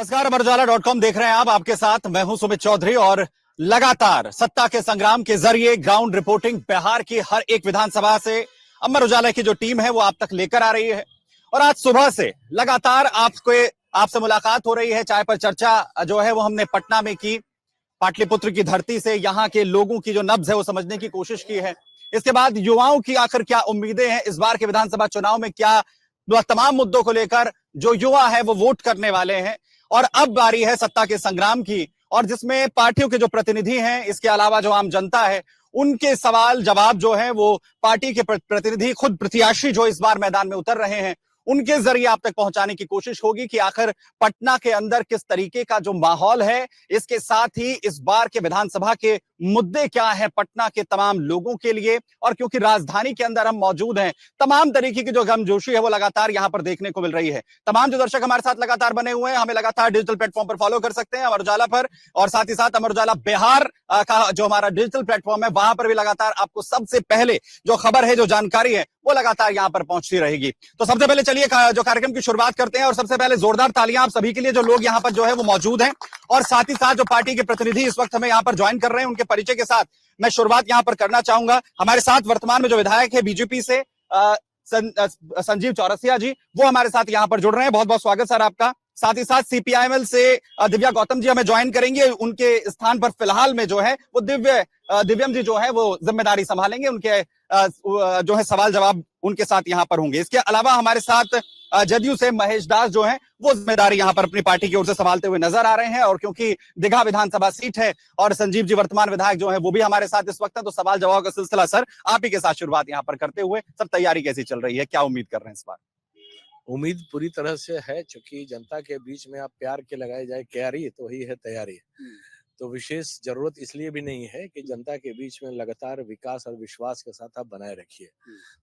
नमस्कार, अमरउजाला.com देख रहे हैं आप। आपके साथ मैं हूं सुमित चौधरी और लगातार सत्ता के संग्राम के जरिए ग्राउंड रिपोर्टिंग बिहार की हर एक विधानसभा से अमर उजाला की जो टीम है वो आप तक लेकर आ रही है। और आज सुबह से लगातार आपसे मुलाकात हो रही है। चाय पर चर्चा जो है वो हमने पटना में की, पाटलिपुत्र की धरती से यहाँ के लोगों की जो नब्ज है वो समझने की कोशिश की है। इसके बाद युवाओं की आखिर क्या उम्मीदें हैं इस बार के विधानसभा चुनाव में, क्या तमाम मुद्दों को लेकर जो युवा है वो वोट करने वाले हैं। और अब बारी है सत्ता के संग्राम की, और जिसमें पार्टियों के जो प्रतिनिधि हैं, इसके अलावा जो आम जनता है, उनके सवाल जवाब जो है वो पार्टी के प्रतिनिधि, खुद प्रत्याशी जो इस बार मैदान में उतर रहे हैं, उनके जरिए आप तक पहुंचाने की कोशिश होगी कि आखिर पटना के अंदर किस तरीके का जो माहौल है, इसके साथ ही इस बार के विधानसभा के मुद्दे क्या है पटना के तमाम लोगों के लिए। और क्योंकि राजधानी के अंदर हम मौजूद हैं, तमाम तरीके की जो गर्मजोशी है वो लगातार यहां पर देखने को मिल रही है। तमाम जो दर्शक हमारे साथ लगातार बने हुए हैं, हमें लगातार डिजिटल प्लेटफॉर्म पर फॉलो कर सकते हैं, अमर उजाला पर, और साथ ही साथ अमर उजाला बिहार का जो हमारा डिजिटल प्लेटफॉर्म है वहां पर भी लगातार आपको सबसे पहले जो खबर है, जो जानकारी है, वो लगातार यहां पर पहुंचती रहेगी। तो सबसे पहले चलिए जो कार्यक्रम की शुरुआत करते हैं, और सबसे पहले जोरदार तालियां आप सभी के लिए जो लोग यहां पर जो है वो मौजूद हैं, और साथ ही साथ जो पार्टी के प्रतिनिधि इस वक्त हमें यहां पर ज्वाइन कर रहे हैं, उनके परिचय के साथ मैं शुरुआत यहां पर करना चाहूंगा। हमारे साथ वर्तमान में जो विधायक है बीजेपी से संजीव चौरसिया जी, वो हमारे साथ यहां पर जुड़ रहे हैं। बहुत बहुत स्वागत सर आपका। साथ ही साथ सीपीआईएमएल से दिव्या गौतम जी हमें ज्वाइन करेंगे। उनके स्थान पर फिलहाल में जो है वो दिव्यम जी जो है वो जिम्मेदारी संभालेंगे, उनके जो है सवाल जवाब उनके साथ यहां पर होंगे। इसके अलावा हमारे साथ जदयू से महेश दास जो है वो जिम्मेदारी यहां पर अपनी पार्टी की ओर से संभालते हुए नजर आ रहे हैं। और क्योंकि दीघा विधानसभा सीट है और संजीव जी वर्तमान विधायक जो है वो भी हमारे साथ इस वक्त है, तो सवाल जवाब का सिलसिला सर आप ही के साथ शुरुआत यहां पर करते हुए, सब तैयारी कैसी चल रही है, क्या उम्मीद कर रहे हैं इस बार? उम्मीद पूरी तरह से है, क्योंकि जनता के बीच में आप प्यार के लगाए जाए क्यारी तो ही है तैयारी। तो विशेष जरूरत इसलिए भी नहीं है कि जनता के बीच में लगातार विकास और विश्वास के साथ आप बनाए रखिए।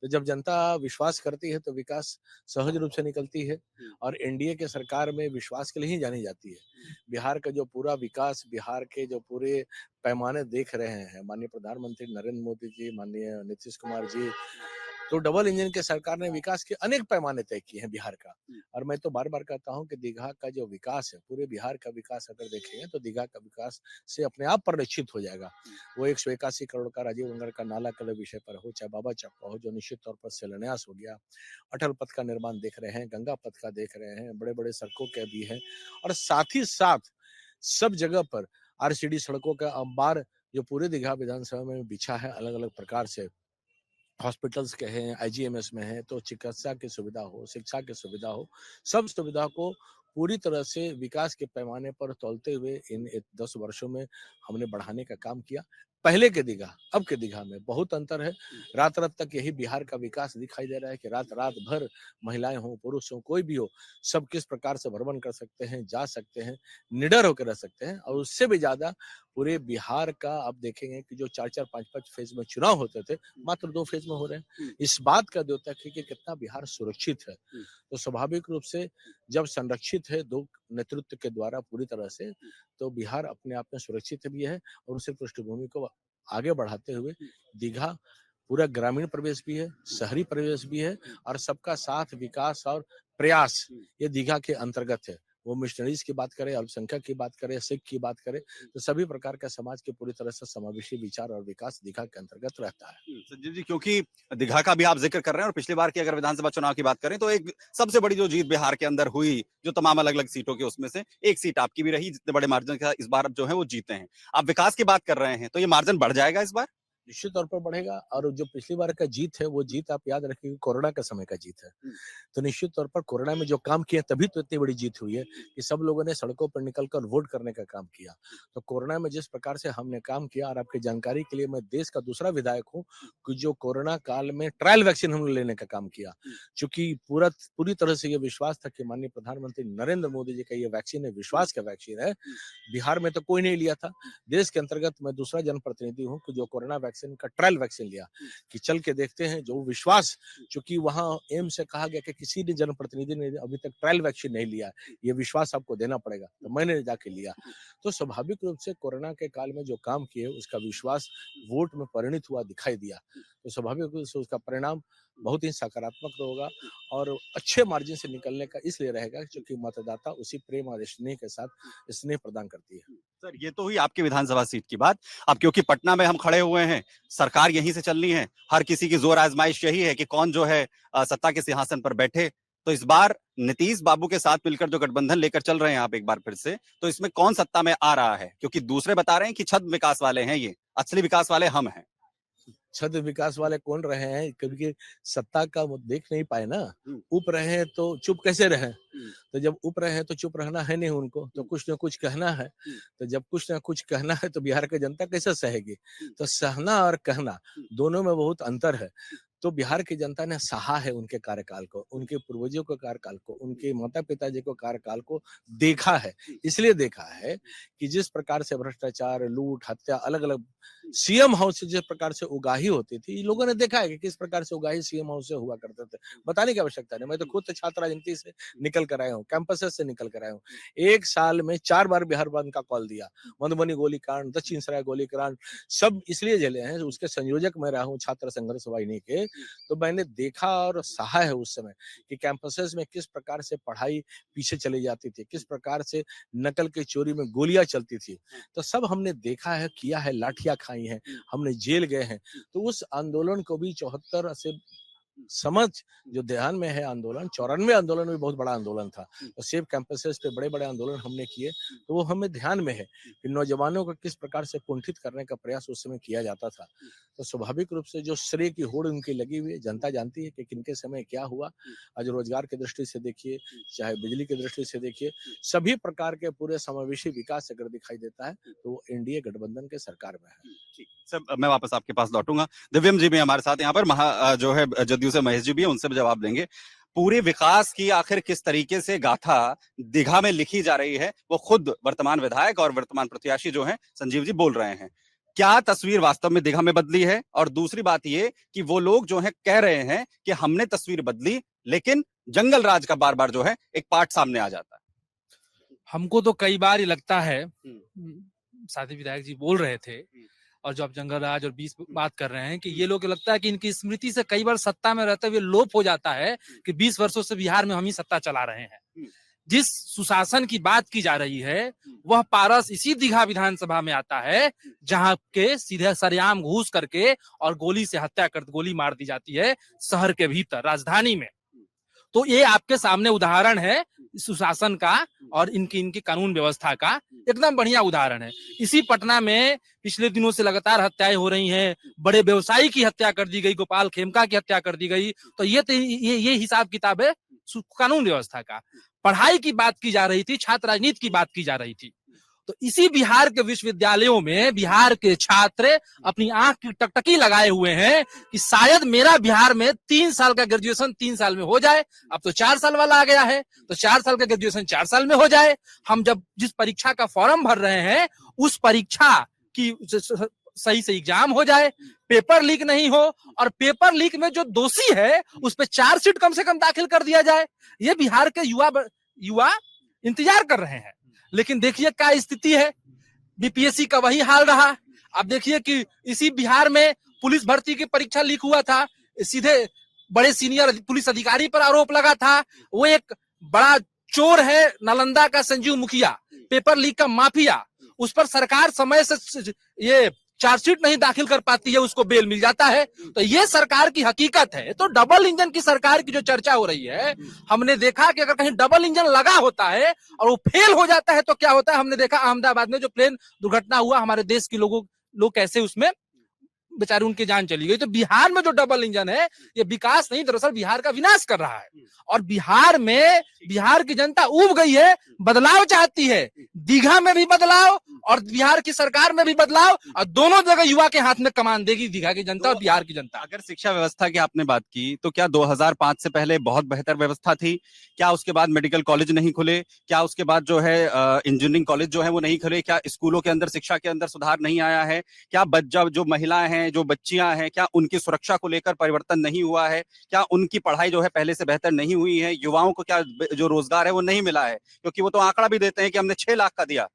तो जब जनता विश्वास करती है तो विकास सहज रूप से निकलती है, और एनडीए के सरकार में विश्वास के लिए ही जानी जाती है। बिहार का जो पूरा विकास, बिहार के जो पूरे पैमाने देख रहे हैं माननीय प्रधानमंत्री नरेंद्र मोदी जी, माननीय नीतीश कुमार जी, तो डबल इंजन के सरकार ने विकास के अनेक पैमाने तय किए हैं बिहार का। और मैं तो बार बार कहता हूं कि दीघा का जो विकास है, पूरे बिहार का विकास अगर देखेंगे तो दीघा का विकास से अपने आप परिलक्षित हो जाएगा। वो 181 करोड़ का राजीव नगर का नाला कल विषय पर हो, चाहे बाबा चौक हो, जो निश्चित तौर पर शिलान्यास हो गया, अटल पथ का निर्माण देख रहे हैं, गंगा पथ का देख रहे हैं, बड़े बड़े सड़कों के भी हैं, और साथ ही साथ सब जगह पर आरसीडी सड़कों का अंबार जो पूरे दीघा विधानसभा में बिछा है, अलग अलग प्रकार से हॉस्पिटल्स के हैं, आईजीएमएस में है, तो चिकित्सा की सुविधा हो, शिक्षा की सुविधा हो, सब सुविधा को पूरी तरह से विकास के पैमाने पर तौलते हुए इन 10 वर्षों में हमने बढ़ाने का काम किया। पहले के दीघा अब के दीघा में बहुत अंतर है। रात रात तक यही बिहार का विकास दिखाई दे रहा है कि रात रात भर महिलाएं हो, पुरुष हो, कोई भी हो, सब किस प्रकार से भ्रमण कर सकते हैं, जा सकते हैं, निडर होकर रह सकते हैं। और उससे भी ज्यादा पूरे बिहार का आप देखेंगे कि जो 4-4, 5-5 फेज में चुनाव होते थे, मात्र 2 फेज में हो रहे हैं। इस बात का द्योतक है कि कितना बिहार सुरक्षित है। तो स्वाभाविक रूप से जब संरक्षित है 2 नेतृत्व के द्वारा पूरी तरह से, तो बिहार अपने आप में सुरक्षित भी है। और उसी पृष्ठभूमि को आगे बढ़ाते हुए दीघा पूरा ग्रामीण प्रदेश भी है, शहरी प्रदेश भी है, और सबका साथ, विकास और प्रयास ये दीघा के अंतर्गत है। वो मिशनरीज की बात करें, अल्पसंख्यक की बात करें, सिख की बात करें, तो सभी प्रकार का समाज के पूरी तरह से समावेशी विचार और विकास दीघा के अंतर्गत रहता है। संजीव जी, क्योंकि दीघा का भी आप जिक्र कर रहे हैं और पिछली बार की अगर विधानसभा चुनाव की बात करें तो एक सबसे बड़ी जो जीत बिहार के अंदर हुई, जो तमाम अलग अलग सीटों के उसमें से एक सीट आपकी भी रही, जितने बड़े मार्जिन का इस बार जो है वो जीते हैं। आप विकास की बात कर रहे हैं, तो ये मार्जिन बढ़ जाएगा इस बार? निश्चित तौर पर बढ़ेगा। और जो पिछली बार का जीत है, वो जीत आप याद रखिए कोरोना के समय का जीत है। तो निश्चित तौर पर कोरोना में जो काम किया तभी तो इतनी बड़ी जीत हुई है कि सब लोगों ने सड़कों पर निकलकर वोट करने का काम किया। तो कोरोना में जिस प्रकार से हमने काम किया, और आपकी जानकारी के लिए मैं देश का दूसरा विधायक हूँ कि जो कोरोना काल में ट्रायल वैक्सीन हमने लेने का काम किया, चूंकि पूरी तरह से ये विश्वास था कि माननीय प्रधानमंत्री नरेंद्र मोदी जी का ये वैक्सीन है, विश्वास का वैक्सीन है। बिहार में तो कोई नहीं लिया था। देश के अंतर्गत मैं दूसरा जनप्रतिनिधि हूँ कि जो कोरोना वैक्सीन का ट्रायल वैक्सीन लिया, कि चल के देखते हैं। जो विश्वास, चूंकि वहां एम्स से कहा गया कि किसी भी जनप्रतिनिधि ने अभी तक ट्रायल वैक्सीन नहीं लिया, ये विश्वास आपको देना पड़ेगा, तो मैंने जाके लिया। तो स्वाभाविक रूप से कोरोना के काल में जो काम किए उसका विश्वास वोट में परिणित हुआ, दिखाई दिया। तो स्वाभाविक रूप से उसका परिणाम बहुत ही सकारात्मक होगा और अच्छे मार्जिन से निकलने का इसलिए रहेगा क्योंकि मतदाता उसी प्रेम और स्नेह के साथ स्नेह प्रदान करती है। सर ये तो हुई आपकी विधानसभा सीट की बात। अब क्योंकि पटना में हम खड़े हुए हैं, सरकार यहीं से चलनी है, हर किसी की जोर आजमाइश यही है कि कौन जो है सत्ता के सिंहासन पर बैठे। तो इस बार नीतीश बाबू के साथ मिलकर जो गठबंधन लेकर चल रहे हैं आप एक बार फिर से, तो इसमें कौन सत्ता में आ रहा है? क्योंकि दूसरे बता रहे हैं कि छद्म विकास वाले हैं ये, असली विकास वाले हम हैं। छद्म विकास वाले कौन रहे हैं? क्योंकि सत्ता का वो देख नहीं पाए ना, ऊप रहे हैं तो चुप कैसे रहे? तो जब ऊप रहे हैं तो चुप रहना है नहीं उनको, तो कुछ ना कुछ कहना है। तो जब कुछ ना कुछ कहना है तो बिहार की जनता कैसे सहेगी? तो सहना और कहना दोनों में बहुत अंतर है। तो बिहार की जनता ने सहा है उनके कार्यकाल को, उनके पूर्वजों के कार्यकाल को, उनके माता-पिता जी को कार्यकाल को देखा है। इसलिए देखा है कि जिस प्रकार से भ्रष्टाचार, लूट, हत्या अलग-अलग सीएम हाउस से जिस प्रकार से उगाही होती थी, इन लोगों ने देखा है कि किस प्रकार से उगाही सीएम हाउस से हुआ करते थे। बताने की आवश्यकता नहीं, मैं तो खुद छात्र राजनीति से निकल कर आया हूँ, कैंपसेस से निकल कर आया हूँ। 1 साल में 4 बार बिहार बंद का कॉल दिया। मधुबनी गोलीकांड, दक्षिण सराय गोलीकांड सब इसलिए झेले हैं, उसके संयोजक मैं रहा हूँ छात्र संघर्ष वाहिनी के। तो मैंने देखा और सहा है उस समय कि कैंपसेस में किस प्रकार से पढ़ाई पीछे चली जाती थी, किस प्रकार से नकल की चोरी में गोलियां चलती थी। तो सब हमने देखा है, किया है, लाठियां खाई हैं, हमने जेल गए हैं। तो उस आंदोलन को भी 74 से समझ जो ध्यान में है आंदोलन, 94 आंदोलन भी बहुत बड़ा आंदोलन था। तो सेफ कैंपसेस पे बड़े-बड़े आंदोलन हमने किए, तो वो हमें ध्यान में है कि नौजवानों को किस प्रकार से कुंठित करने का प्रयास उस समय किया जाता था। तो स्वाभाविक रूप से जो श्रेय की होड़ उनकी लगी हुई है, जनता जानती है कि किनके समय क्या हुआ। आज रोजगार की दृष्टि से देखिए, चाहे बिजली की दृष्टि से देखिए, सभी प्रकार के पूरे समावेशी विकास अगर दिखाई देता है, तो वो एनडीए गठबंधन के सरकार में है। सर मैं वापस आपके पास लौटूंगा। दिव्यम जी भी हमारे साथ यहाँ पर जो है जदयू से महेश जी भी है, उनसे भी जवाब देंगे। पूरे विकास की आखिर किस तरीके से गाथा दीघा में लिखी जा रही है, वो खुद वर्तमान विधायक और वर्तमान प्रत्याशी जो हैं संजीव जी बोल रहे हैं। क्या तस्वीर वास्तव में दीघा में बदली है? और दूसरी बात ये कि वो लोग जो है कह रहे हैं कि हमने तस्वीर बदली, लेकिन जंगल राज का बार बार जो है एक पार्ट सामने आ जाता है। हमको तो कई बार ये लगता है, साथी विधायक जी बोल रहे थे, और जो आप जंगल राज और 20 बात कर रहे हैं कि ये लोग लगता है कि इनकी स्मृति से कई बार सत्ता में रहते हुए लोप हो जाता है कि 20 वर्षों से बिहार में हम ही सत्ता चला रहे हैं। जिस सुशासन की बात की जा रही है वह पारस इसी दीघा विधानसभा में आता है, जहां के सीधे सरेआम घूस करके और गोली से हत्या कर गोली मार दी जाती है शहर के भीतर, राजधानी में। तो ये आपके सामने उदाहरण है सुशासन का और इनकी कानून व्यवस्था का एकदम बढ़िया उदाहरण है। इसी पटना में पिछले दिनों से लगातार हत्याएं हो रही हैं, बड़े व्यवसायी की हत्या कर दी गई, गोपाल खेमका की हत्या कर दी गई। तो ये हिसाब किताब है कानून व्यवस्था का। पढ़ाई की बात की जा रही थी, छात्र राजनीति की बात की जा रही थी। तो इसी बिहार के विश्वविद्यालयों में बिहार के छात्र अपनी आंख की टकटकी लगाए हुए हैं कि शायद मेरा बिहार में 3 साल का ग्रेजुएशन 3 साल में हो जाए। अब तो 4 साल वाला आ गया है, तो 4 साल का ग्रेजुएशन 4 साल में हो जाए। हम जब जिस परीक्षा का फॉर्म भर रहे हैं उस परीक्षा की सही से एग्जाम हो जाए, पेपर लीक नहीं हो, और पेपर लीक में जो दोषी है उस पर चार्जशीट कम से कम दाखिल कर दिया जाए। ये बिहार के युवा इंतजार कर रहे हैं। लेकिन देखिए क्या स्थिति है, बीपीएससी का वही हाल रहा। अब देखिए कि इसी बिहार में पुलिस भर्ती की परीक्षा लीक हुआ था, सीधे बड़े सीनियर पुलिस अधिकारी पर आरोप लगा था। वो एक बड़ा चोर है नालंदा का संजीव मुखिया, पेपर लीक का माफिया। उस पर सरकार समय से ये चार्जशीट नहीं दाखिल कर पाती है, उसको बेल मिल जाता है। तो ये सरकार की हकीकत है। तो डबल इंजन की सरकार की जो चर्चा हो रही है, हमने देखा कि अगर कहीं डबल इंजन लगा होता है और वो फेल हो जाता है तो क्या होता है। हमने देखा अहमदाबाद में जो प्लेन दुर्घटना हुआ, हमारे देश के लोग कैसे उसमें बेचारे उनकी जान चली गई। तो बिहार में जो डबल इंजन है ये विकास नहीं, दरअसल बिहार का विनाश कर रहा है। और बिहार में बिहार की जनता उब गई है, बदलाव चाहती है। दीघा में भी बदलाव और बिहार की सरकार में भी बदलाव, और दोनों जगह युवा के हाथ में कमान देगी दीघा की जनता और बिहार की जनता। अगर शिक्षा व्यवस्था की आपने बात की तो क्या 2005 से पहले बहुत बेहतर व्यवस्था थी? क्या उसके बाद मेडिकल कॉलेज नहीं खुले? क्या उसके बाद जो है इंजीनियरिंग कॉलेज जो है वो नहीं खुले? क्या स्कूलों के अंदर शिक्षा के अंदर सुधार नहीं आया है? क्या जो महिलाएं हैं, जो बच्चियां हैं, क्या उनकी सुरक्षा को लेकर परिवर्तन नहीं हुआ है? क्या उनकी पढ़ाई जो है पहले से बेहतर नहीं हुई है? युवाओं को क्या जो रोजगार है वो नहीं मिला है? क्योंकि वो तो आंकड़ा भी देते हैं कि हमने 6 लाख का दिया।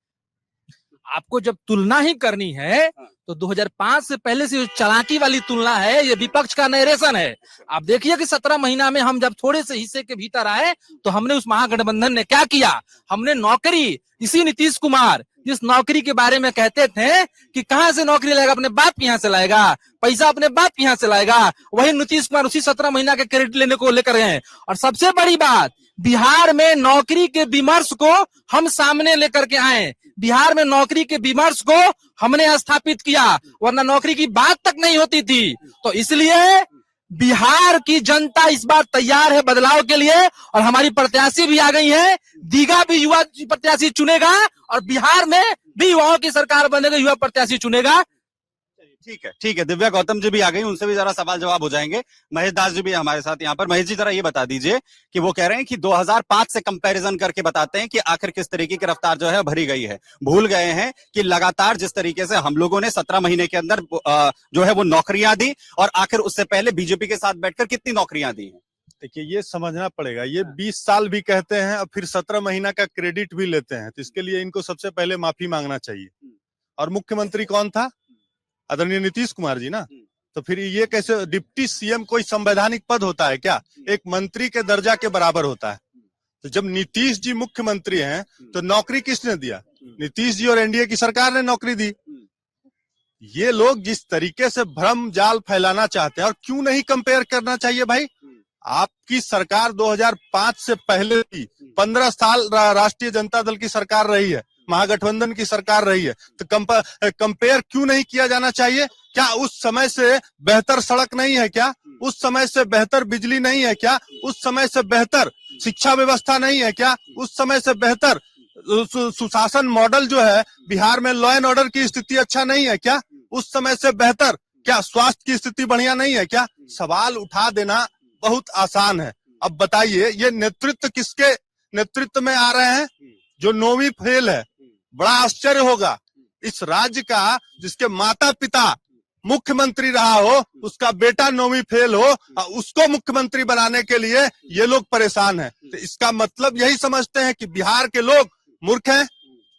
आपको जब तुलना ही करनी है तो 2005 से पहले से जो चालाकी वाली तुलना है, ये विपक्ष का नरेशन है। आप देखिए कि 17 महीना में हम जब थोड़े से हिस्से के भीतर आए तो हमने उस महागठबंधन ने क्या किया, हमने नौकरी, इसी नीतीश कुमार जिस नौकरी के बारे में कहते थे कि कहां से नौकरी लाएगा, अपने बाप के यहाँ से लाएगा, पैसा अपने बाप के यहाँ से लाएगा, वही नीतीश कुमार उसी 17 महीना के क्रेडिट लेने को लेकर गए। और सबसे बड़ी बात, बिहार में नौकरी के विमर्श को हम सामने लेकर के आए, बिहार में नौकरी के विमर्श को हमने स्थापित किया, वरना नौकरी की बात तक नहीं होती थी। तो इसलिए बिहार की जनता इस बार तैयार है बदलाव के लिए, और हमारी प्रत्याशी भी आ गई है। दीघा भी युवा प्रत्याशी चुनेगा और बिहार में भी युवाओं की सरकार बनेगा, युवा प्रत्याशी चुनेगा। ठीक है, दिव्या गौतम जी भी आ गई, उनसे भी जरा सवाल जवाब हो जाएंगे। महेश दास जी भी हमारे साथ यहाँ पर। महेश जी जरा ये बता दीजिए कि वो कह रहे हैं कि 2005 से कंपैरिजन करके बताते हैं कि आखिर किस तरीके की रफ्तार जो है भरी गई है। भूल गए हैं कि लगातार जिस तरीके से हम लोगों ने 17 महीने के अंदर जो है वो नौकरियां दी, और आखिर उससे पहले बीजेपी के साथ बैठकर कितनी नौकरियां दी हैं। देखिए, ये समझना पड़ेगा, ये 20 साल भी कहते हैं और फिर 17 महीना का क्रेडिट भी लेते हैं, तो इसके लिए इनको सबसे पहले माफी मांगना चाहिए। और मुख्यमंत्री कौन था? आदरणीय नीतीश कुमार जी ना। तो फिर ये कैसे, डिप्टी सीएम कोई संवैधानिक पद होता है क्या? एक मंत्री के दर्जा के बराबर होता है। तो जब नीतीश जी मुख्यमंत्री हैं तो नौकरी किसने दिया? नीतीश जी और एनडीए की सरकार ने नौकरी दी। ये लोग जिस तरीके से भ्रम जाल फैलाना चाहते हैं, और क्यों नहीं कंपेयर करना चाहिए भाई? आपकी सरकार 2005 से पहले भी 15 साल राष्ट्रीय जनता दल की सरकार रही है, महागठबंधन की सरकार रही है, तो कंपेयर क्यों नहीं किया जाना चाहिए? क्या उस समय से बेहतर सड़क नहीं है क्या? उस समय से बेहतर बिजली नहीं है क्या? उस समय से बेहतर शिक्षा व्यवस्था नहीं है क्या? उस समय से बेहतर सुशासन मॉडल जो है बिहार में, लॉ एंड ऑर्डर की स्थिति अच्छा नहीं है क्या? उस समय से बेहतर क्या स्वास्थ्य की स्थिति बढ़िया नहीं है क्या? सवाल उठा देना बहुत आसान है। अब बताइए, ये नेतृत्व किसके नेतृत्व में आ रहे हैं? जो 9वीं फेल है। बड़ा आश्चर्य होगा, इस राज्य का जिसके माता पिता मुख्यमंत्री रहा हो, उसका बेटा 9वीं फेल हो, उसको मुख्यमंत्री बनाने के लिए ये लोग परेशान हैं। तो इसका मतलब यही समझते हैं कि बिहार के लोग मूर्ख हैं,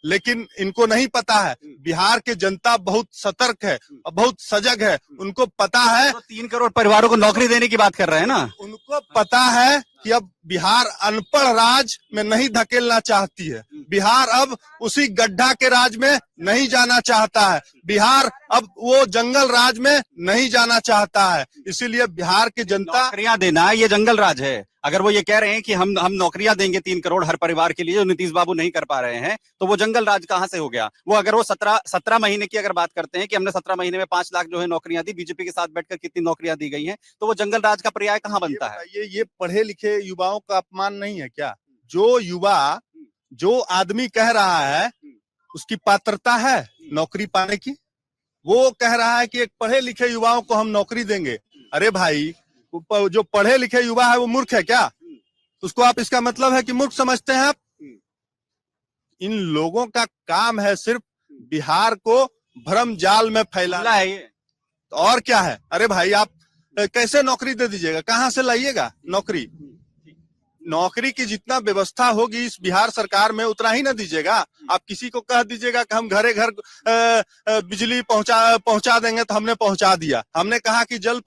लेकिन इनको नहीं पता है बिहार की जनता बहुत सतर्क है और बहुत सजग है। उनको पता है, तो 3 करोड़ परिवारों को नौकरी देने की बात कर रहे हैं ना। उनको पता है कि अब बिहार अनपढ़ राज में नहीं धकेलना चाहती है, बिहार अब उसी गड्ढा के राज में नहीं जाना चाहता है, बिहार अब वो जंगल राज में नहीं जाना चाहता है। इसीलिए बिहार की जनता, नौकरियां देना ये जंगल राज है। अगर वो ये कह रहे हैं कि हम नौकरियां देंगे 3 करोड़ हर परिवार के लिए, जो नीतीश बाबू नहीं कर पा रहे हैं, तो वो जंगल राज कहां से हो गया? वो अगर वो 17 महीने की अगर बात करते हैं कि हमने 17 महीने में 5 लाख जो है नौकरियां दी, बीजेपी के साथ बैठकर कितनी नौकरियां दी गई हैं, तो वो जंगल राज का पर्याय कहां बनता है? ये पढ़े लिखे युवाओं का अपमान नहीं है क्या? जो युवा, जो आदमी कह रहा है उसकी पात्रता है नौकरी पाने की, वो कह रहा है कि एक पढ़े लिखे युवाओं को हम नौकरी देंगे। अरे भाई, जो पढ़े लिखे युवा है वो मूर्ख है क्या? उसको आप, इसका मतलब है कि मूर्ख समझते हैं आप? इन लोगों का काम है सिर्फ बिहार को भ्रम जाल में फैलाना है ये। तो और क्या है? अरे भाई, आप कैसे नौकरी दे दीजिएगा? कहां से लाइएगा नौकरी? नौकरी की जितना व्यवस्था होगी इस बिहार सरकार में उतना ही ना दीजिएगा। आप किसी को कह दीजिएगा कि हम घरे घर बिजली पहुंचा देंगे, तो हमने पहुंचा दिया। हमने कहा कि जल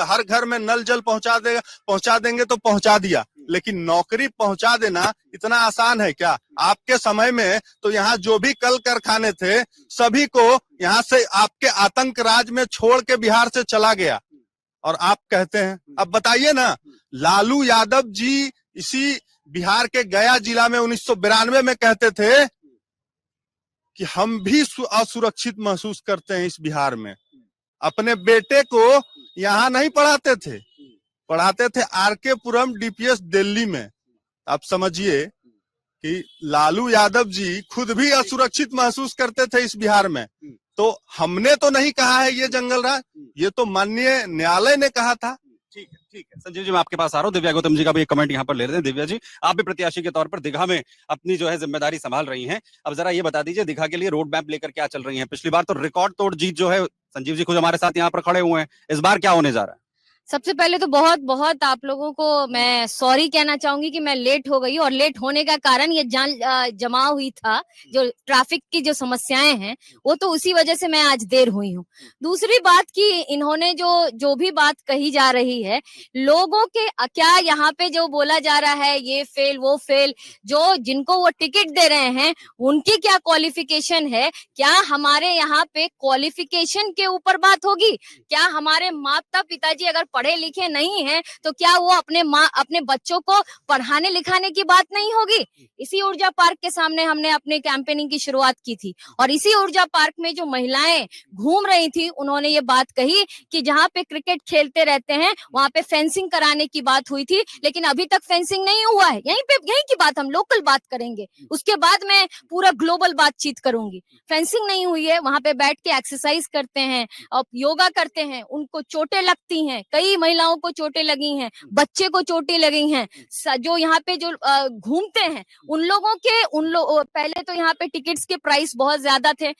हर घर में नल जल पहुंचा देंगे तो पहुंचा दिया। लेकिन नौकरी पहुंचा देना इतना आसान है क्या? आपके समय में तो यहाँ जो भी कल कारखाने थे सभी को यहाँ से आपके आतंक राज में छोड़ के बिहार से चला गया, और आप कहते हैं। अब बताइए ना, लालू यादव जी इसी बिहार के गया जिला में 1992 में कहते थे कि हम भी असुरक्षित महसूस करते हैं इस बिहार में। अपने बेटे को यहाँ नहीं पढ़ाते थे, पढ़ाते थे आरके पुरम डीपीएस दिल्ली में। आप समझिए कि लालू यादव जी खुद भी असुरक्षित महसूस करते थे इस बिहार में। तो हमने तो नहीं कहा है ये जंगल राज, ये तो माननीय न्यायालय ने कहा था। ठीक है संजीव जी, मैं आपके पास आ रहा हूँ। दिव्या गौतम जी का भी एक कमेंट यहाँ पर ले रहे हैं। दिव्या जी, आप भी प्रत्याशी के तौर पर दीघा में अपनी जो है जिम्मेदारी संभाल रही हैं। अब जरा ये बता दीजिए, दीघा के लिए रोड मैप लेकर क्या चल रही हैं? पिछली बार तो रिकॉर्ड तोड़ जीत जो है, संजीव जी खुद हमारे साथ यहाँ पर खड़े हुए हैं, इस बार क्या होने जा रहा है? सबसे पहले तो बहुत बहुत आप लोगों को मैं सॉरी कहना चाहूंगी कि मैं लेट हो गई, और लेट होने का कारण ये जमा हुई था, जो ट्रैफिक की जो समस्याएं हैं वो तो उसी वजह से मैं आज देर हुई हूँ। दूसरी बात कि इन्होंने जो भी बात कही जा रही है, लोगों के क्या यहाँ पे जो बोला जा रहा है ये फेल वो फेल, जो जिनको वो टिकट दे रहे हैं उनकी क्या क्वालिफिकेशन है? क्या हमारे यहाँ पे क्वालिफिकेशन के ऊपर बात होगी? क्या हमारे माता पिताजी अगर पढ़े लिखे नहीं हैं तो क्या वो अपने बच्चों को पढ़ाने लिखाने की बात नहीं होगी? इसी ऊर्जा पार्क के सामने हमने अपने कैंपेनिंग की शुरुआत की थी, और इसी ऊर्जा पार्क में जो महिलाएं घूम रही थी उन्होंने ये बात कही कि जहाँ पे क्रिकेट खेलते रहते हैं वहां पे फेंसिंग कराने की बात हुई थी, लेकिन अभी तक फेंसिंग नहीं हुआ है। यहीं की बात, हम लोकल बात करेंगे, उसके बाद मैं पूरा ग्लोबल बातचीत करूंगी। फेंसिंग नहीं हुई है, वहां पे बैठ के एक्सरसाइज करते हैं और योगा करते हैं, उनको चोटें लगती हैं, कई महिलाओं को चोटें लगी हैं, बच्चे को चोटें लगी हैं। जो यहाँ पे जो घूमते हैं उन लोगों के पहले तो यहाँ पे टिकट्स के प्राइस बहुत ज्यादा थे।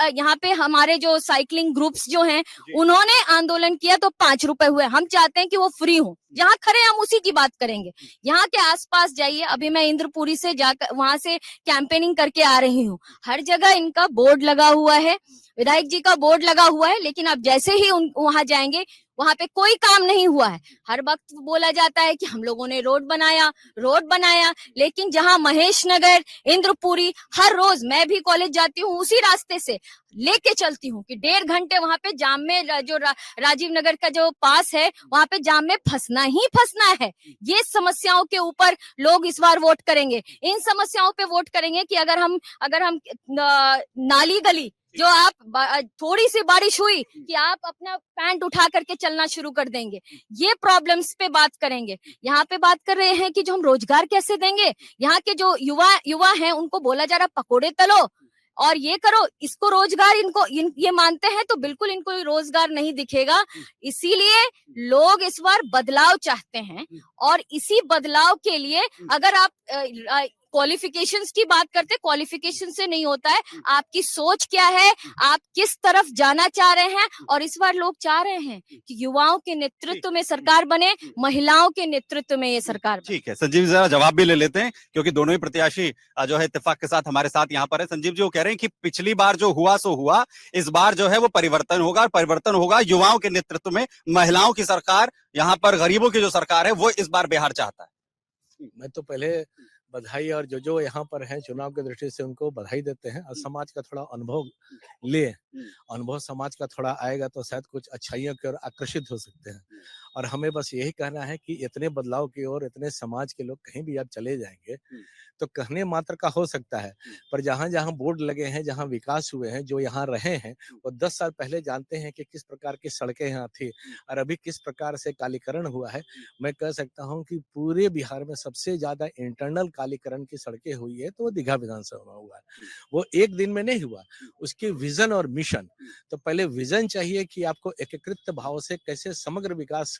यहाँ पे हमारे जो साइकिलिंग ग्रुप्स जो हैं उन्होंने आंदोलन किया तो 5 रुपए हुए। हम चाहते हैं कि वो फ्री हो, जहाँ खड़े हम उसी की बात करेंगे। यहाँ के आसपास जाइए, अभी मैं इंद्रपुरी से जाकर वहां से कैंपेनिंग करके आ रही हूँ, हर जगह इनका बोर्ड लगा हुआ है, विधायक जी का बोर्ड लगा हुआ है, लेकिन अब जैसे ही वहां जाएंगे वहां पे कोई काम नहीं हुआ है। हर वक्त बोला जाता है कि हम लोगों ने रोड बनाया, लेकिन जहां महेश नगर, इंद्रपुरी, हर रोज मैं भी कॉलेज जाती हूँ उसी रास्ते से लेके चलती हूँ कि 1.5 घंटे वहां पे जाम में राजीव नगर का जो पास है वहां पे जाम में फंसना ही फंसना है। ये समस्याओं के ऊपर लोग इस बार वोट करेंगे, इन समस्याओं पे वोट करेंगे कि अगर हम नाली गली जो आप थोड़ी सी बारिश हुई कि आप अपना पैंट उठा करके चलना शुरू कर देंगे, ये प्रॉब्लम्स पे बात करेंगे। यहाँ पे बात कर रहे हैं कि जो हम रोजगार कैसे देंगे, यहाँ के जो युवा हैं उनको बोला जा रहा पकोड़े तलो और ये करो, इसको रोजगार ये मानते हैं तो बिल्कुल इनको रोजगार नहीं दिखेगा। इसीलिए लोग इस बार बदलाव चाहते हैं, और इसी बदलाव के लिए अगर आप क्वालिफिकेशंस की बात करते, क्वालिफिकेशन से नहीं होता है, आपकी सोच क्या है, आप किस तरफ जाना चाह रहे हैं। और इस बार लोग चाह रहे हैं कि युवाओं के नेतृत्व में सरकार बने, महिलाओं के नेतृत्व में ये सरकार बने। ठीक है संजीव, जरा जवाब भी ले लेते हैं क्योंकि दोनों ही प्रत्याशी जो है इत्तेफाक के साथ हमारे साथ यहाँ पर है। संजीव जी वो कह रहे हैं कि पिछली बार जो हुआ सो हुआ, इस बार जो है वो परिवर्तन होगा, परिवर्तन होगा युवाओं के नेतृत्व में, महिलाओं की सरकार, यहाँ पर गरीबों की जो सरकार है वो इस बार बिहार चाहता है। मैं तो पहले बधाई, और जो यहाँ पर हैं चुनाव की दृष्टि से उनको बधाई देते हैं, और समाज का थोड़ा अनुभव ले, अनुभव समाज का थोड़ा आएगा तो शायद कुछ अच्छाइयों की ओर आकर्षित हो सकते हैं। और हमें बस यही कहना है कि इतने बदलाव की ओर इतने समाज के लोग कहीं भी आप चले जाएंगे तो कहने मात्र का हो सकता है, पर जहाँ जहाँ बोर्ड लगे हैं, जहाँ विकास हुए हैं, जो यहाँ रहे हैं वो 10 साल पहले जानते हैं कि किस प्रकार की सड़कें यहाँ थी और अभी किस प्रकार से कालीकरण हुआ है। मैं कह सकता हूँ कि पूरे बिहार में सबसे ज्यादा इंटरनल कालीकरण की सड़कें हुई है तो वो दीघा विधानसभा हुआ है। वो एक दिन में नहीं हुआ, उसकी विजन और मिशन। तो पहले विजन चाहिए कि आपको एकीकृत भाव से कैसे समग्र विकास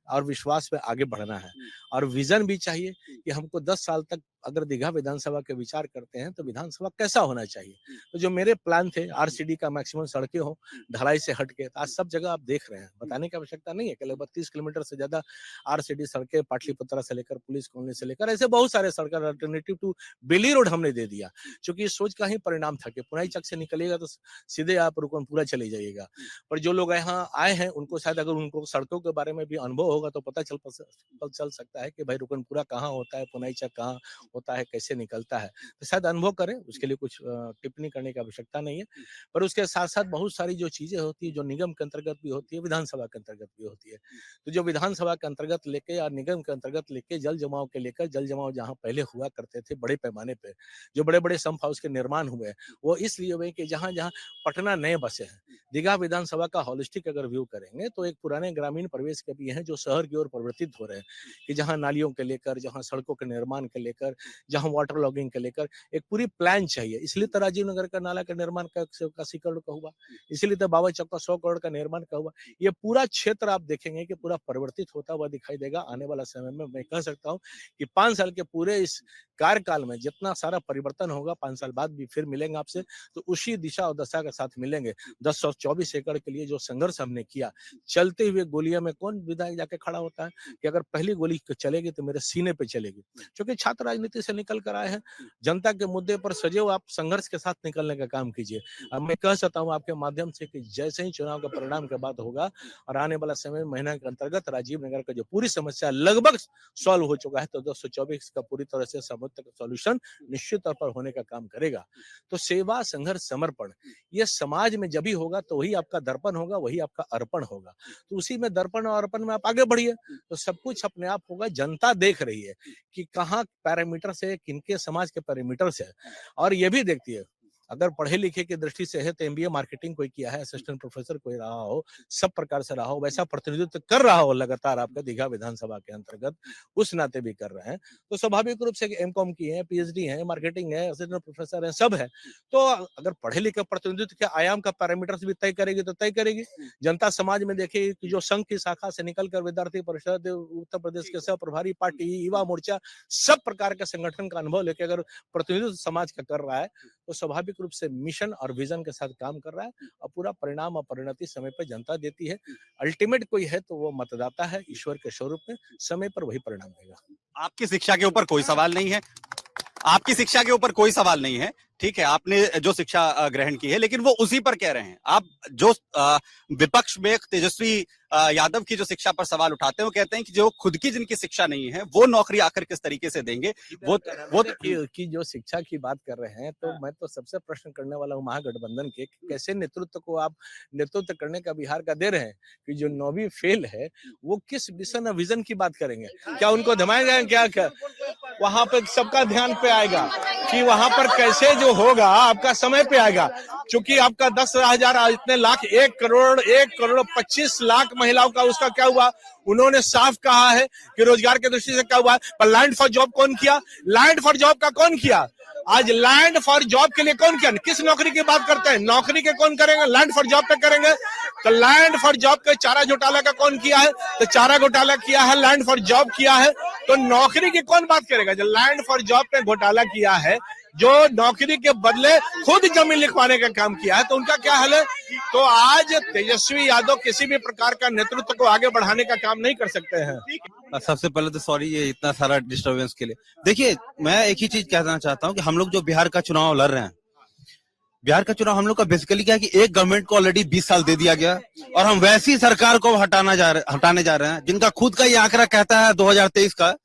और विश्वास पे आगे बढ़ना है, और विजन भी चाहिए कि हमको 10 साल तक अगर दीघा विधानसभा के विचार करते हैं तो विधानसभा कैसा होना चाहिए। तो जो मेरे प्लान थे, आरसीडी का मैक्सिमम सड़कें हो, ढलाई से हट के, आज सब जगह आप देख रहे हैं, बताने की आवश्यकता नहीं है कि लगभग 30 किलोमीटर से ज्यादा आरसीडी सड़कें, पाटलिपुत्रा से लेकर पुलिस कॉलोनी से लेकर ऐसे बहुत सारे सड़कें अल्टरनेटिव टू बेली रोड हमने दे दिया, क्योंकि इस सोच का ही परिणाम था कि पुनाई चक से निकलेगा तो सीधे आप रुकनपुरा चले जाइएगा। पर जो लोग यहाँ आए हैं उनको शायद अगर उनको सड़कों के बारे में भी अनुभव होगा तो पता चल सकता है कि भाई रुकनपुरा कहाँ होता है, पुनाई चक कहाँ होता है, कैसे निकलता है। तो शायद अनुभव करें, उसके लिए कुछ टिप्पणी करने की आवश्यकता नहीं है। पर उसके साथ साथ बहुत सारी जो चीजें होती है, जो निगम के अंतर्गत भी होती है, विधानसभा के अंतर्गत भी होती है। तो जो विधानसभा के अंतर्गत लेके और निगम के अंतर्गत लेके जल जमाव के लेकर, जल जमाव जहाँ पहले हुआ करते थे बड़े पैमाने पे, जो बड़े बड़े सम्प हाउस के निर्माण हुए वो इसलिए हुए कि जहाँ जहाँ पटना नए बसे हैं, दीघा विधानसभा का होलिस्टिक अगर व्यू करेंगे तो एक पुराने ग्रामीण परिवेश के भी हैं जो शहर की ओर परिवर्तित हो रहे हैं, कि जहाँ नालियों के लेकर, जहाँ सड़कों के निर्माण के लेकर, जहां वाटर लॉगिंग के लेकर एक पूरी प्लान चाहिए। इसलिए तो राजीव नगर का नाला का निर्माण का 80 करोड़ का हुआ, इसलिए तो बाबा चौक का 100 करोड़ का निर्माण का हुआ। ये पूरा क्षेत्र आप देखेंगे कि पूरा परिवर्तित होता हुआ दिखाई देगा आने वाला समय में। मैं कह सकता हूँ कि 5 साल के पूरे इस कार्यकाल में जितना सारा परिवर्तन होगा 5 साल बाद भी फिर मिलेंगे आपसे, तो उसी दिशा और दशा के साथ मिलेंगे। 1024 एकड़ के लिए जो संघर्ष हमने किया, चलते हुए गोलियां में कौन विधायक जाके खड़ा होता है कि अगर पहली गोली चलेगी तो मेरे सीने पे चलेगी, क्योंकि छात्र राजनीति से निकल कर आए हैं। जनता के मुद्दे पर सजैव आप संघर्ष के साथ निकलने का काम कीजिए। अब मैं कह सकता हूँ आपके माध्यम से कि जैसे ही चुनाव का परिणाम के बाद होगा और आने वाला समय महीना के अंतर्गत राजीव नगर का जो पूरी समस्या लगभग सॉल्व हो चुका है, तो 224 का पूरी तरह से सॉल्यूशन निश्चित तौर पर होने का काम करेगा। तो सेवा, संघर्ष, समर्पण ये समाज में जब ही होगा तो वही आपका दर्पण होगा, वही आपका अर्पण होगा। तो उसी में दर्पण और अर्पण में आप आगे बढ़िए तो सब कुछ अपने आप होगा। जनता देख रही है कि कहाँ पैरामीटर से, किनके समाज के पैरामीटर से, और ये भी देखती है अगर पढ़े लिखे की दृष्टि से है तो एमबीए मार्केटिंग कोई किया है, असिस्टेंट प्रोफेसर कोई रहा हो, सब प्रकार से रहा हो, वैसा प्रतिनिधित्व कर रहा हो लगातार आपका दीघा विधानसभा के अंतर्गत, उस नाते भी कर रहे हैं, तो स्वाभाविक रूप से एमकॉम की है, पीएचडी है, मार्केटिंग है, असिस्टेंट प्रोफेसर है, सब है। तो अगर पढ़े लिखे प्रतिनिधित्व के आयाम का पैरामीटर भी तय करेगी तो तय करेगी। जनता समाज में देखेगी कि जो संघ की शाखा से निकलकर विद्यार्थी परिषद, उत्तर प्रदेश के सह प्रभारी पार्टी, युवा मोर्चा, सब प्रकार के संगठन का अनुभव लेके अगर प्रतिनिधित्व समाज का कर रहा है तो स्वाभाविक रूप से मिशन और विजन के साथ काम कर रहा है और पूरा परिणाम और परिणति समय पर जनता देती है। अल्टीमेट कोई है तो वो मतदाता है, ईश्वर के स्वरूप में, समय पर वही परिणाम देगा। आपकी शिक्षा के ऊपर कोई सवाल नहीं है, आपकी शिक्षा के ऊपर कोई सवाल नहीं है, ठीक है, आपने जो शिक्षा ग्रहण की है, लेकिन वो उसी पर कह रहे हैं। आप जो विपक्ष में तेजस्वी यादव की जो शिक्षा पर सवाल उठाते हैं, वो कहते हैं कि जो खुद की जिनकी शिक्षा नहीं है वो नौकरी आखिर किस तरीके से देंगे। वो की जो शिक्षा की बात कर रहे हैं, तो मैं तो सबसे प्रश्न करने वाला हूँ महागठबंधन के, कैसे नेतृत्व को आप नेतृत्व करने का बिहार का दे रहे हैं कि जो 9वीं फेल है वो किस मिशन और विजन की बात करेंगे? क्या उनको धमाएगा? क्या वहां पर सबका ध्यान पे आएगा कि वहां पर कैसे जो होगा आपका समय पे आएगा, क्योंकि आपका 10,000 इतने लाख, 1 करोड़ 25 लाख महिलाओं का उसका क्या हुआ? उन्होंने साफ कहा है कि रोजगार की दृष्टि से क्या हुआ, पर लैंड फॉर जॉब कौन किया? लैंड फॉर जॉब का कौन किया? आज लैंड फॉर जॉब के लिए कौन किया? किस नौकरी की बात करते हैं? नौकरी के कौन करेंगे? लैंड फॉर जॉब पे करेंगे। तो लैंड फॉर जॉब के चारा घोटाला का कौन किया है? तो चारा घोटाला किया है, लैंड फॉर जॉब किया है, तो नौकरी की कौन बात करेगा? जो लैंड फॉर जॉब पे घोटाला किया है, जो नौकरी के बदले खुद जमीन लिखवाने का काम किया है, तो उनका क्या हाल है? तो आज तेजस्वी यादव किसी भी प्रकार का नेतृत्व को आगे बढ़ाने का काम नहीं कर सकते हैं। सबसे पहले तो सॉरी ये इतना सारा डिस्टरबेंस के लिए। देखिए, मैं एक ही चीज कहना चाहता हूँ कि हम लोग जो बिहार का चुनाव लड़ रहे हैं, बिहार का चुनाव हम लोग का बेसिकली क्या है कि एक गवर्नमेंट को ऑलरेडी 20 साल दे दिया गया और हम वैसी सरकार को हटाने जा रहे हैं जिनका खुद का ये आंकड़ा कहता है 2023 का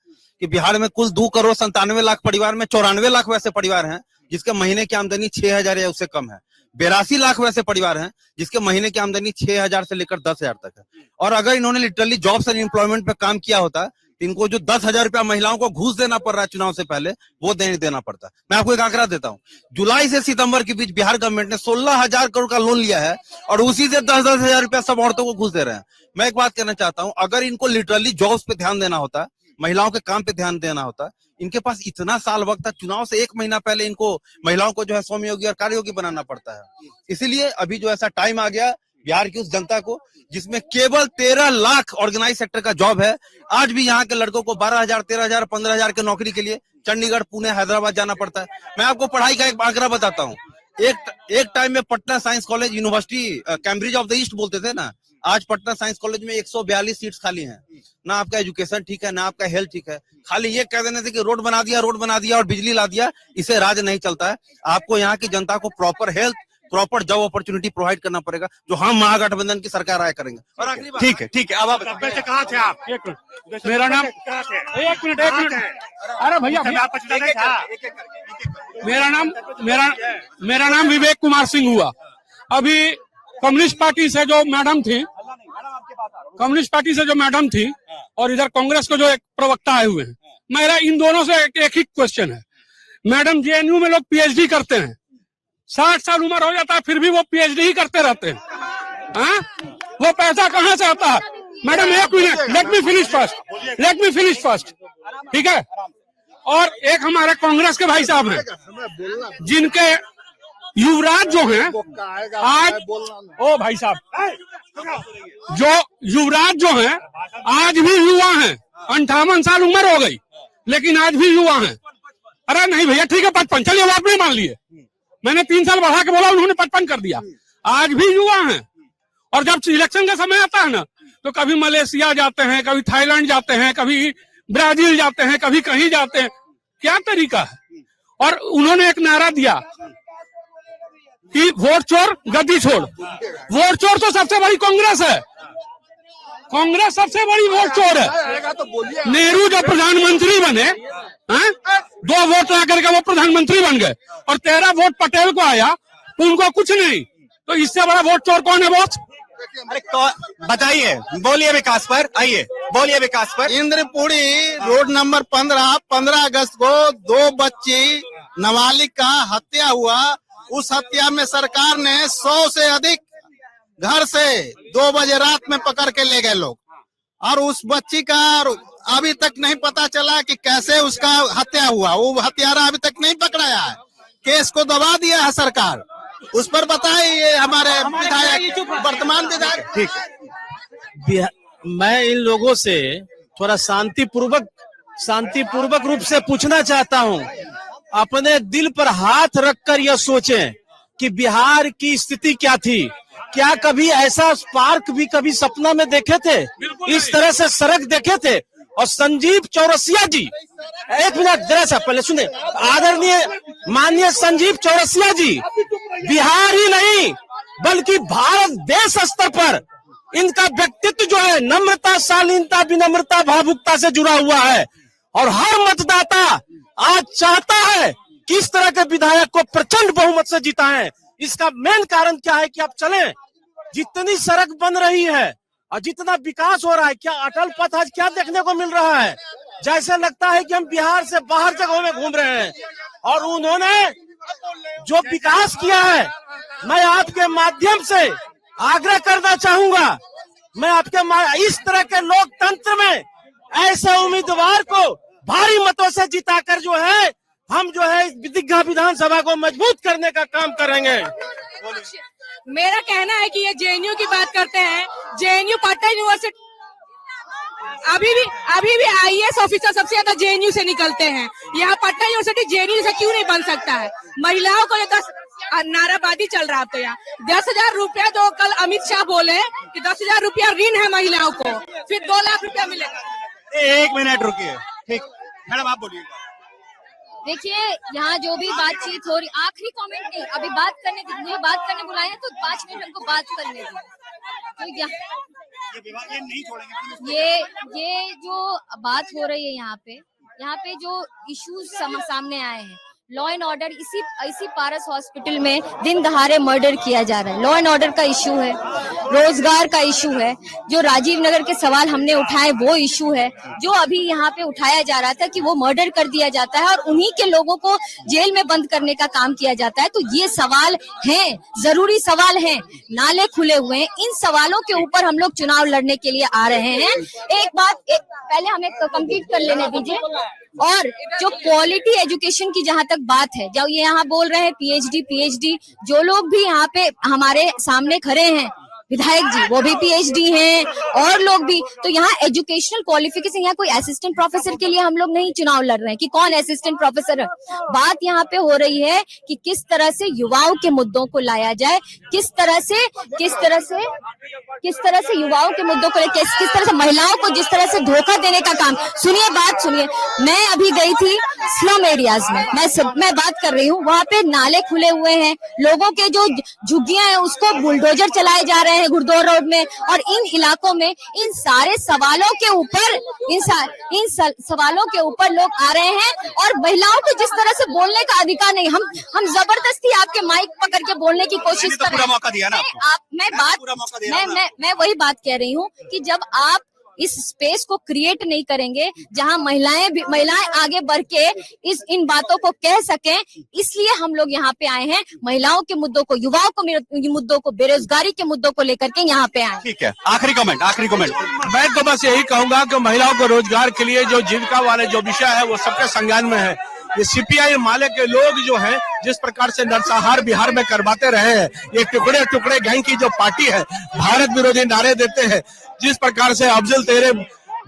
कि बिहार में कुल 2 करोड़ 97 लाख परिवार में 94 लाख वैसे परिवार हैं जिसके महीने की आमदनी 6,000 या उससे कम है। 82 लाख वैसे परिवार हैं जिसके महीने की आमदनी 6,000 से लेकर 10,000 तक है। और अगर इन्होंने लिटरली जॉब्स एंड एम्प्लॉयमेंट पे काम किया होता तो इनको जो 10,000 रुपया महिलाओं को घूस देना पड़ रहा है चुनाव से पहले, वो देना पड़ता। मैं आपको एक आंकड़ा देता हूँ, जुलाई से सितंबर के बीच बिहार गवर्नमेंट ने 16,000 करोड़ का लोन लिया है और उसी से 10-10 हजार रुपया सब औरतों को घूस दे रहे हैं। मैं एक बात कहना चाहता हूँ, अगर इनको लिटरली जॉब्स पे ध्यान देना होता, महिलाओं के काम पे ध्यान देना होता, इनके पास इतना साल वक्त था, चुनाव से 1 महीना पहले इनको महिलाओं को जो है श्रम योगी और कार्य योगी बनाना पड़ता है। इसीलिए अभी जो ऐसा टाइम आ गया बिहार की उस जनता को जिसमें केवल 13 लाख ऑर्गेनाइज सेक्टर का जॉब है। आज भी यहाँ के लड़कों को 12,000, 13,000, 15,000 के नौकरी के लिए चंडीगढ़, पुणे, हैदराबाद जाना पड़ता है। मैं आपको पढ़ाई का एक आंकड़ा बताता हूँ। एक टाइम में Patna science college university Cambridge of the east बोलते थे ना, आज पटना साइंस कॉलेज में 142 सीट्स खाली हैं। ना आपका एजुकेशन ठीक है, ना आपका हेल्थ ठीक है। खाली ये कह देने से कि रोड बना दिया और बिजली ला दिया, इसे राज नहीं चलता है। आपको यहाँ की जनता को proper health, proper job opportunity provide करना पड़ेगा, जो हम महागठबंधन की सरकार आया करेंगे। और अगली बात, ठीक है, अब आप कहाँ थे आप? एक मिनट, मेरा नाम, एक मिनट, अरे भैया, मेरा नाम विवेक कुमार सिंह हुआ। अभी कम्युनिस्ट पार्टी से जो मैडम थी और इधर कांग्रेस को जो एक प्रवक्ता आए हुए हैं, मेरा इन दोनों से एक ही क्वेश्चन है। मैडम, जेएनयू में लोग पीएचडी करते हैं, 60 साल उम्र हो जाता है फिर भी वो पीएचडी ही करते रहते हैं। वो पैसा कहाँ से आता है? मैडम एक minute, let me finish first, ठीक है। और एक हमारे कांग्रेस के भाई साहब हैं, जिनके युवराज जो हैं आज, ओ भाई साहब, जो युवराज जो हैं आज भी युवा हैं, 58 साल उम्र हो गई लेकिन आज भी युवा हैं। अरे नहीं भैया ठीक है 55, चलिए वो आपने मान लिए, मैंने 3 साल बढ़ा के बोला, उन्होंने 55 कर दिया। आज भी युवा हैं और जब इलेक्शन का समय आता है ना तो कभी मलेशिया जाते हैं, कभी थाईलैंड जाते हैं, कभी ब्राजील जाते हैं, कभी कहीं जाते हैं। क्या तरीका है? और उन्होंने एक नारा दिया कि वोट चोर गद्दी छोड़। वोट चोर तो सबसे बड़ी कांग्रेस है, कांग्रेस सबसे बड़ी वोट चोर है। नेहरू जब प्रधानमंत्री बने, 2 वोट ला करके वो प्रधानमंत्री बन गए और 13 वोट पटेल को आया तो उनको कुछ नहीं। तो इससे बड़ा वोट चोर कौन है बॉस? अरे बताइए, बोलिए विकास पर, आइए बोलिए विकास पर। इंद्रपुरी रोड नंबर 15 अगस्त को 2 बच्ची नाबालिग का हत्या हुआ। उस हत्या में सरकार ने 100 से अधिक घर से 2 बजे रात में पकड़ के ले गए लोग, और उस बच्ची का अभी तक नहीं पता चला कि कैसे उसका हत्या हुआ। वो हत्यारा अभी तक नहीं पकड़ाया है, केस को दबा दिया है सरकार। उस पर बताइए हमारे विधायक, वर्तमान विधायक। ठीक, मैं इन लोगों से थोड़ा शांतिपूर्वक रूप से पूछना चाहता हूं, अपने दिल पर हाथ रखकर यह सोचें कि बिहार की स्थिति क्या थी। क्या कभी ऐसा पार्क भी कभी सपना में देखे थे? इस तरह से सड़क देखे थे? और संजीव चौरसिया जी, एक मिनट जरा सा पहले सुने, आदरणीय माननीय संजीव चौरसिया जी बिहार ही नहीं बल्कि भारत देश स्तर पर इनका व्यक्तित्व जो है नम्रता, शालीनता, विनम्रता, भावुकता से जुड़ा हुआ है। और हर मतदाता आज चाहता है कि इस तरह के विधायक को प्रचंड बहुमत से जिताएं। इसका मेन कारण क्या है कि आप चलें, जितनी सड़क बन रही है और जितना विकास हो रहा है, क्या अटल पथ आज क्या देखने को मिल रहा है? जैसे लगता है कि हम बिहार से बाहर जगहों में घूम रहे हैं। और उन्होंने जो विकास किया है, मैं आपके माध्यम से आग्रह करना चाहूंगा, मैं आपके इस तरह के लोकतंत्र में ऐसे उम्मीदवार को भारी मतों से जिताकर जो है हम जो है दीघा विधानसभा को मजबूत करने का काम करेंगे। मेरा कहना है कि ये जेएनयू की बात करते हैं, जेएनयू पटना यूनिवर्सिटी अभी भी आईएएस ऑफिसर सबसे ज्यादा जेएनयू से निकलते हैं। यहाँ पटना यूनिवर्सिटी जेएनयू से क्यों नहीं बन सकता है? महिलाओं को 10 नाराबाजी चल रहा है। तो यहाँ 10,000 रुपया जो कल अमित शाह बोले कि 10,000 रुपया ऋण है महिलाओं को, फिर 2 लाख रुपया मिलेगा। 1 मिनट रुकिए, ठीक मैडम आप बोलिएगा। देखिए यहाँ जो भी बातचीत हो रही, आखिरी कमेंट नहीं, अभी बात करने मुझे बात करने बुलाए हैं तो 5 मिनट हमको बात करने दें। तो ये नहीं छोड़ेंगे। ये जो बात हो रही है यहाँ पे जो इश्यूज सामने आए हैं, लॉ एंड ऑर्डर, इसी पारस हॉस्पिटल में दिन दहाड़े मर्डर किया जा रहा है। लॉ एंड ऑर्डर का इशू है, रोजगार का इशू है, जो राजीव नगर के सवाल हमने उठाए वो इशू है, जो अभी यहाँ पे उठाया जा रहा था कि वो मर्डर कर दिया जाता है और उन्हीं के लोगों को जेल में बंद करने का काम किया जाता है। तो ये सवाल हैं, जरूरी सवाल हैं, नाले खुले हुए हैं, इन सवालों के ऊपर हम लोग चुनाव लड़ने के लिए आ रहे हैं। पहले हमें कंप्लीट कर लेने दीजिए। और जो क्वालिटी एजुकेशन की जहां तक बात है, जब ये यहाँ बोल रहे हैं पीएचडी, जो लोग भी यहाँ पे हमारे सामने खड़े हैं विधायक जी, वो भी पीएचडी हैं और लोग भी, तो यहाँ एजुकेशनल क्वालिफिकेशन, यहाँ कोई असिस्टेंट प्रोफेसर के लिए हम लोग नहीं चुनाव लड़ रहे हैं कि कौन असिस्टेंट प्रोफेसर है। बात यहाँ पे हो रही है कि किस तरह से युवाओं के मुद्दों को लाया जाए, किस तरह से युवाओं के मुद्दों को, किस तरह से महिलाओं को जिस तरह से धोखा देने का काम। सुनिए, मैं अभी गई थी स्लम एरियाज में, मैं बात कर रही हूँ, वहाँ पे नाले खुले हुए हैं, लोगों के जो झुग्गियां हैं उसको बुलडोजर चलाए जा रहे हैं गुरुद्वार रोड में, और इन इलाकों में इन सारे सवालों के ऊपर इन सवालों के ऊपर लोग आ रहे हैं और महिलाओं को जिस तरह से बोलने का अधिकार नहीं, हम जबरदस्ती आपके माइक पकड़ के बोलने की कोशिश कर रहे हैं। मैं वही बात कह रही हूँ कि जब आप इस स्पेस को क्रिएट नहीं करेंगे जहां महिलाएं आगे बढ़ के इन बातों को कह सकें, इसलिए हम लोग यहाँ पे आए हैं। महिलाओं के मुद्दों को, युवाओं को मुद्दों को, बेरोजगारी के मुद्दों को लेकर के यहाँ पे आए। ठीक है, आखिरी कमेंट। मैं तो बस यही कहूंगा कि महिलाओं को रोजगार के लिए जो जीविका वाले जो विषय है वो सबके संज्ञान में है। ये सीपीआई माले के लोग जो हैं जिस प्रकार से नरसंहार बिहार में करवाते रहे हैं, ये टुकड़े टुकड़े गैंग की जो पार्टी है, भारत विरोधी नारे देते हैं, जिस प्रकार से अफजल तेरे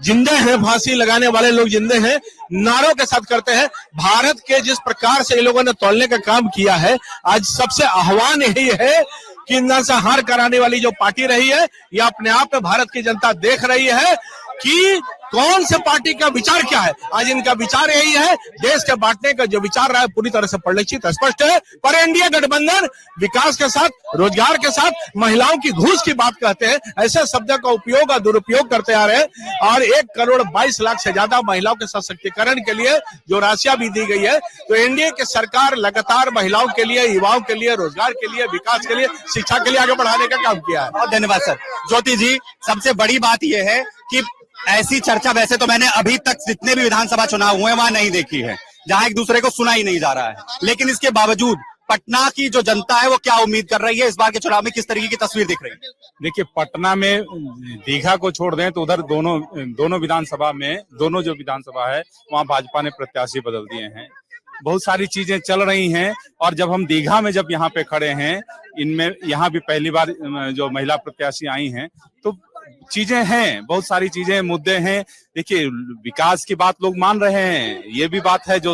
जिंदे हैं, फांसी लगाने वाले लोग जिंदे हैं, नारों के साथ करते हैं। भारत के जिस प्रकार से इन लोगों ने तोड़ने का काम किया है, आज सबसे आह्वान यही है कि नरसंहार कराने वाली जो पार्टी रही है, यह अपने आप में भारत की जनता देख रही है कि कौन से पार्टी का विचार क्या है। आज इनका विचार यही है, देश के बांटने का जो विचार रहा है पूरी तरह से परिलक्षित स्पष्ट है। पर एनडीए गठबंधन विकास के साथ, रोजगार के साथ, महिलाओं की घूस की बात कहते हैं, ऐसे शब्दों का उपयोग और दुरुपयोग करते आ रहे हैं। और 1,22,00,000 से ज्यादा महिलाओं के सशक्तिकरण के लिए जो राशियां भी दी गई है, तो एनडीए की सरकार लगातार महिलाओं के लिए, युवाओं के लिए, रोजगार के लिए, विकास के लिए, शिक्षा के लिए आगे बढ़ाने का काम किया है। बहुत धन्यवाद सर। ज्योति जी, सबसे बड़ी बात यह है कि ऐसी चर्चा वैसे तो मैंने अभी तक जितने भी विधानसभा चुनाव हुए वहां नहीं देखी है, जहां एक दूसरे को सुना ही नहीं जा रहा है। लेकिन इसके बावजूद पटना की जो जनता है वो क्या उम्मीद कर रही है, इस बार के चुनाव में किस तरीके की तस्वीर दिख रही है? देखिए, पटना में दीघा को छोड़ दें तो उधर दोनों विधानसभा में, दोनों जो विधानसभा है वहां भाजपा ने प्रत्याशी बदल दिए हैं। बहुत सारी चीजें चल रही हैं। और जब हम दीघा में जब यहाँ पे खड़े हैं, इनमें यहाँ भी पहली बार जो महिला प्रत्याशी आई हैं, तो चीजें हैं, बहुत सारी चीजें, मुद्दे हैं। देखिए, विकास की बात लोग मान रहे हैं, ये भी बात है जो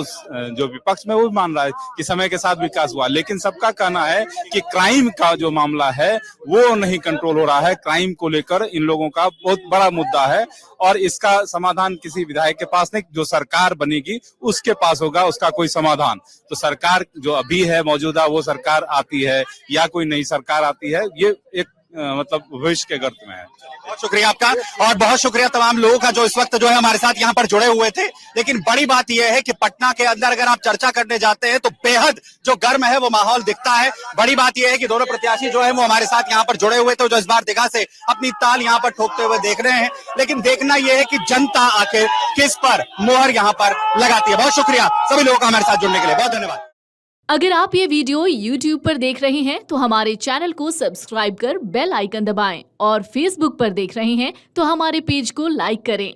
विपक्ष में वो मान रहा है कि समय के साथ विकास हुआ। लेकिन सबका कहना है कि क्राइम का जो मामला है वो नहीं कंट्रोल हो रहा है। क्राइम को लेकर इन लोगों का बहुत बड़ा मुद्दा है और इसका समाधान किसी विधायक के पास नहीं, जो सरकार बनेगी उसके पास होगा उसका कोई समाधान। तो सरकार जो अभी है मौजूदा, वो सरकार आती है या कोई नई सरकार आती है, ये एक मतलब भविष्य के गर्त में है। बहुत शुक्रिया आपका और बहुत शुक्रिया तमाम लोगों का जो इस वक्त जो है हमारे साथ यहाँ पर जुड़े हुए थे। लेकिन बड़ी बात यह है कि पटना के अंदर अगर आप चर्चा करने जाते हैं तो बेहद जो गर्म है वो माहौल दिखता है। बड़ी बात यह है कि दोनों प्रत्याशी जो है वो हमारे साथ यहाँ पर जुड़े हुए थे, जो इस बार दीघा से अपनी ताल यहाँ पर ठोकते हुए देख रहे हैं। लेकिन देखना यह है कि जनता आखिर किस पर मोहर यहाँ पर लगाती है। बहुत शुक्रिया सभी लोगों का हमारे साथ जुड़ने के लिए, बहुत धन्यवाद। अगर आप ये वीडियो YouTube पर देख रहे हैं तो हमारे चैनल को सब्सक्राइब कर बेल आइकन दबाएं और Facebook पर देख रहे हैं तो हमारे पेज को लाइक करें।